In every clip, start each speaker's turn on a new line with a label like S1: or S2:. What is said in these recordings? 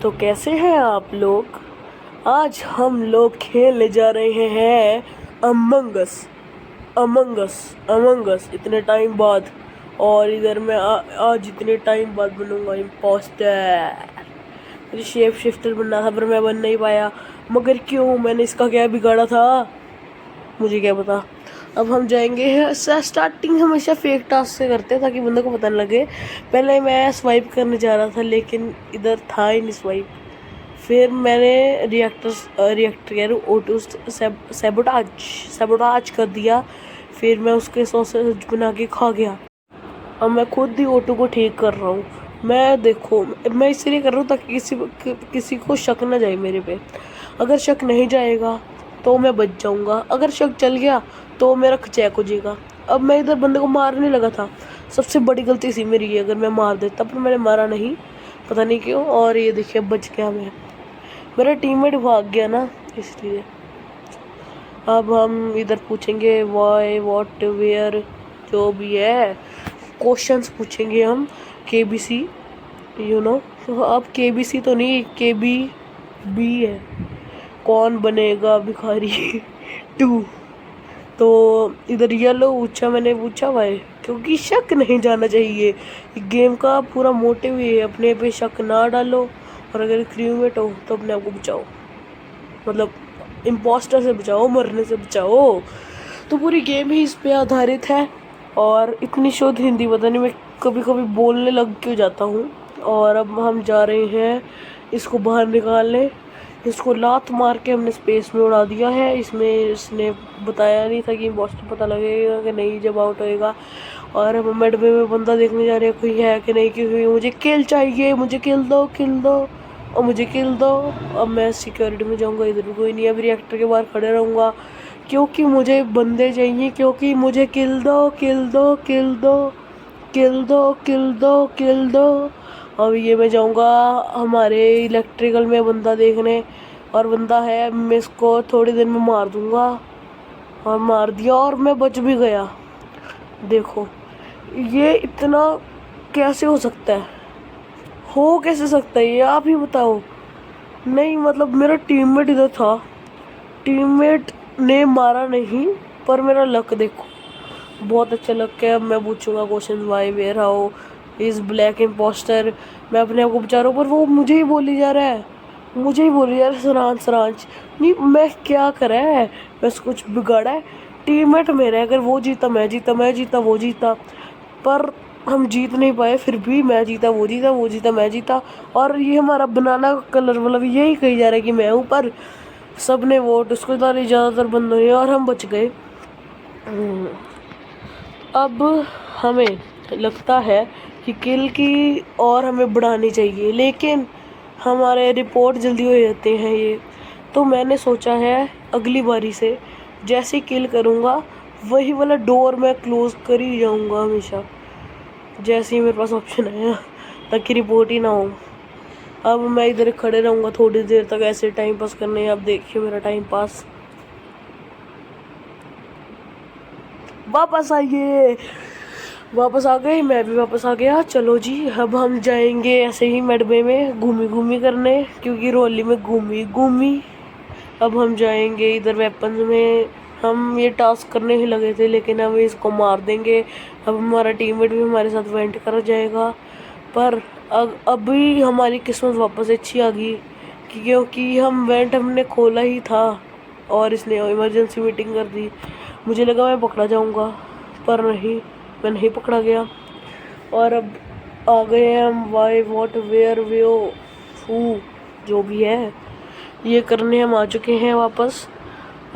S1: तो कैसे हैं आप लोग। आज हम लोग खेलने जा रहे हैं अमंग अस। अमंग अस इतने टाइम बाद। और इधर मैं आज इतने टाइम बाद बनूंगा इम्पोस्टर। मुझे शेप शिफ्टर बनना था पर मैं बन नहीं पाया। मगर क्यों, मैंने इसका क्या बिगाड़ा था, मुझे क्या पता। अब हम जाएंगे, स्टार्टिंग हमेशा फेक टास्क से करते हैं ताकि बंदे को पता न लगे। पहले मैं स्वाइप करने जा रहा था लेकिन इधर था ही नहीं स्वाइप। फिर मैंने रिएक्टर कह रहा हूँ ऑटो सेबोटाज कर दिया। फिर मैं उसके सॉसेज बना के खा गया। अब मैं खुद ही ऑटो को ठीक कर रहा हूँ। मैं देखो, मैं इसलिए कर रहा हूँ ताकि किसी को शक ना जाए मेरे पे। अगर शक नहीं जाएगा तो मैं बच जाऊंगा, अगर शक चल गया तो मेरा चेक हो जाएगा। अब मैं इधर बंदे को मारने लगा था, सबसे बड़ी गलती थी मेरी ये। अगर मैं मार देता पर मैंने मारा नहीं, पता नहीं क्यों। और ये देखिए बच गया मैं, मेरा टीममेट भाग गया ना इसलिए। अब हम इधर पूछेंगे वाई व्हाट वेयर, जो भी है क्वेश्चंस पूछेंगे हम। केबीसी अब केबीसी तो नहीं, केबी बी है। कौन बनेगा भिखारी 2। तो इधर येलो पूछा मैंने, पूछा भाई क्योंकि शक नहीं जाना चाहिए। गेम का पूरा मोटिव ही है अपने पे शक ना डालो, और अगर क्रीमेट हो तो अपने आप को बचाओ, मतलब इम्पोस्टर से बचाओ, मरने से बचाओ। तो पूरी गेम ही इस पे आधारित है। और इतनी शुद्ध हिंदी पता नहीं मैं कभी कभी बोलने लग क्यों जाता हूँ। और अब हम जा रहे हैं इसको बाहर निकालने। इसको लात मार के हमने स्पेस में उड़ा दिया है। इसने बताया नहीं था कि इम्पोस्टर पता लगेगा कि नहीं जब आउट होएगा। और हम मेडबे में बंदा देखने जा रहे हैं कोई है कि नहीं, क्योंकि मुझे किल चाहिए, मुझे किल दो और मुझे किल दो। अब मैं सिक्योरिटी में जाऊंगा, इधर भी कोई नहीं है। अब रिएक्टर के बाहर खड़े रहूँगा क्योंकि मुझे बंदे चाहिए, क्योंकि मुझे किल दो किल दो किल दो किल दो किल दो किल दो। अब ये मैं जाऊंगा हमारे इलेक्ट्रिकल में बंदा देखने, और बंदा है, मैं इसको थोड़ी देर में मार दूंगा। और मार दिया और मैं बच भी गया। देखो ये इतना कैसे हो सकता है, हो कैसे सकता है ये आप ही बताओ। नहीं मतलब मेरा टीममेट इधर था, टीममेट ने मारा नहीं, पर मेरा लक देखो, बहुत अच्छा लक है। अब मैं पूछूंगा question why where how is black imposter. मैं अपने आप को बचा रहा हूँ पर वो मुझे ही बोली जा रहा है, मुझे ही बोली जा रहा है सरांच नहीं। मैं क्या करा है, मैं कुछ बिगाड़ा है। टीममेट मेरा है, अगर वो जीता मैं जीता, मैं जीता वो जीता, पर हम जीत नहीं पाए। फिर भी मैं जीता वो जीता, वो जीता मैं जीता। और ये हमारा बनाना कलर मतलब यही कही जा रहा है कि मैं हूँ, पर सब ने वोट उसको डाले, ज़्यादातर बंदों ने, और हम बच गए। अब हमें लगता है कि किल की और हमें बढ़ानी चाहिए, लेकिन हमारे रिपोर्ट जल्दी हो जाते हैं ये। तो मैंने सोचा है अगली बारी से जैसे किल करूँगा वही वाला डोर मैं क्लोज कर ही जाऊँगा हमेशा, जैसे ही मेरे पास ऑप्शन आया, ताकि रिपोर्ट ही ना हो। अब मैं इधर खड़े रहूँगा थोड़ी देर तक ऐसे टाइम पास करने। अब देखिए मेरा टाइम पास, वापस आइए, वापस आ गए, मैं भी वापस आ गया। चलो जी, अब हम जाएंगे ऐसे ही मेडबे में घूमी घूमी करने, क्योंकि रोली में घूमी घूमी। अब हम जाएंगे इधर वेपन्स में। हम ये टास्क करने ही लगे थे लेकिन हम इसको मार देंगे। अब हमारा टीममेट भी हमारे साथ वेंट कर जाएगा। पर अभी हमारी किस्मत वापस अच्छी आ गई, क्योंकि हम वेंट हमने खोला ही था और इसने इमरजेंसी मीटिंग कर दी। मुझे लगा मैं पकड़ा जाऊंगा, पर नहीं, मैं नहीं पकड़ा गया। और अब आ गए हैं हम वाई व्हाट वेयर व्यो हु, जो भी है ये करने हम आ चुके हैं वापस।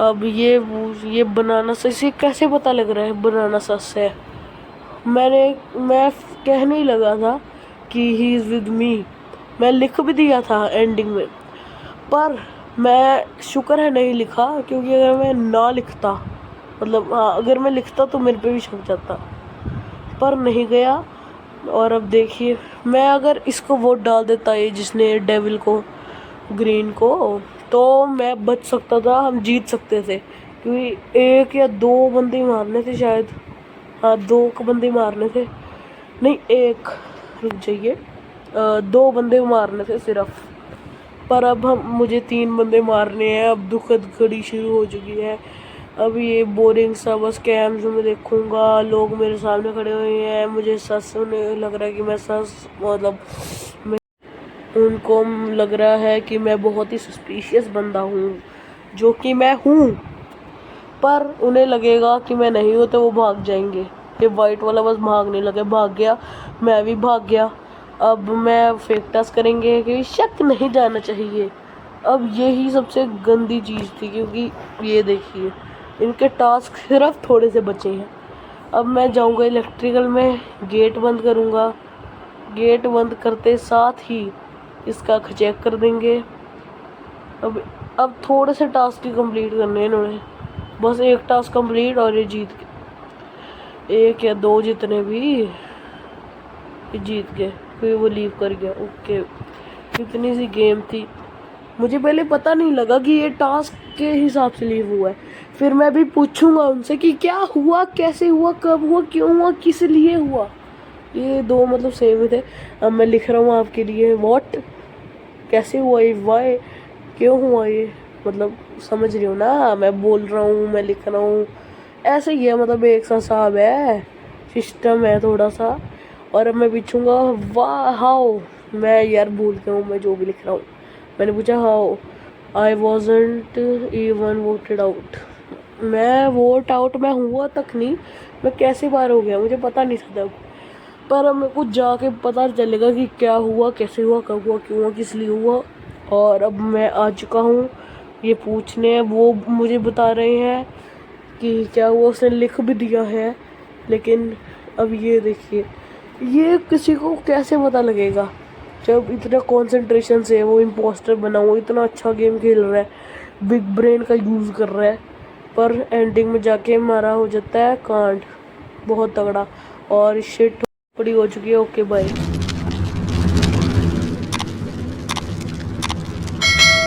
S1: अब ये बनाना सस, ये कैसे पता लग रहा है बनाना सस है। मैं कहने ही लगा था कि ही इज़ विद मी, मैं लिख भी दिया था एंडिंग में, पर मैं शुक्र है नहीं लिखा, क्योंकि अगर मैं ना लिखता, मतलब हाँ अगर मैं लिखता तो मेरे पे भी छप जाता, पर नहीं गया। और अब देखिए मैं अगर इसको वोट डाल देता, ये जिसने डेविल को, ग्रीन को, तो मैं बच सकता था, हम जीत सकते थे। क्योंकि एक या दो बंदे मारने थे शायद, हाँ 2 बंदे मारने थे, नहीं एक, रुक जाइए, 2 बंदे मारने थे सिर्फ। पर अब हम मुझे 3 बंदे मारने हैं। अब दुखद घड़ी शुरू हो चुकी है। अब ये बोरिंग सा बस कैम्स में देखूंगा, लोग मेरे सामने खड़े हुए हैं, मुझे सच में लग रहा है कि मैं सच मतलब उनको लग रहा है कि मैं बहुत ही सस्पिशियस बंदा हूँ, जो कि मैं हूँ, पर उन्हें लगेगा कि मैं नहीं हूँ तो वो भाग जाएंगे। ये वाइट वाला बस भागने लगे, भाग गया, मैं भी भाग गया। अब मैं फेक टास्क करेंगे कि शक नहीं जाना चाहिए। अब यही सबसे गंदी चीज़ थी, क्योंकि ये देखिए इनके टास्क सिर्फ थोड़े से बचे हैं। अब मैं जाऊंगा इलेक्ट्रिकल में, गेट बंद करूंगा, गेट बंद करते साथ ही इसका चेक कर देंगे। अब थोड़े से टास्क ही कंप्लीट करने हैं इन्होंने, बस एक टास्क कंप्लीट और ये जीत गए। एक या दो जितने भी ये जीत गए, फिर वो लीव कर गया। ओके, इतनी सी गेम थी, मुझे पहले पता नहीं लगा कि ये टास्क के हिसाब से लीव हुआ है। फिर मैं भी पूछूंगा उनसे कि क्या हुआ, कैसे हुआ, कब हुआ, क्यों हुआ, किस लिए हुआ। ये दो मतलब सेम ही थे। अब मैं लिख रहा हूँ आपके लिए, व्हाट, कैसे हुआ ये, वाई, क्यों हुआ ये, मतलब समझ रही हो ना, मैं बोल रहा हूँ, मैं लिख रहा हूँ, ऐसे ही है, मतलब एक सा हिसाब है, सिस्टम है थोड़ा सा। और अब मैं पूछूंगा वाह हाउ, मैं यार भूल गया हूँ मैं जो भी लिख रहा हूँ। मैंने पूछा how I wasn't even voted out, मैं वोट आउट मैं हुआ तक नहीं, मैं कैसे बाहर हो गया मुझे पता नहीं था तब। पर अब मेरे को जाके पता चलेगा कि क्या हुआ, कैसे हुआ, कब हुआ, क्यों हुआ, किस लिए हुआ। और अब मैं आ चुका हूँ ये पूछने, वो मुझे बता रहे हैं कि क्या हुआ, उसने लिख भी दिया है। लेकिन अब ये देखिए, ये किसी को कैसे पता लगेगा जब इतना कंसंट्रेशन से वो इम्पोस्टर बना हुआ, इतना अच्छा गेम खेल रहा है, बिग ब्रेन का यूज़ कर रहा है, पर एंडिंग में जाके मारा हो जाता है कांड बहुत तगड़ा। और शिट बड़ी हो चुकी है। Okay bye.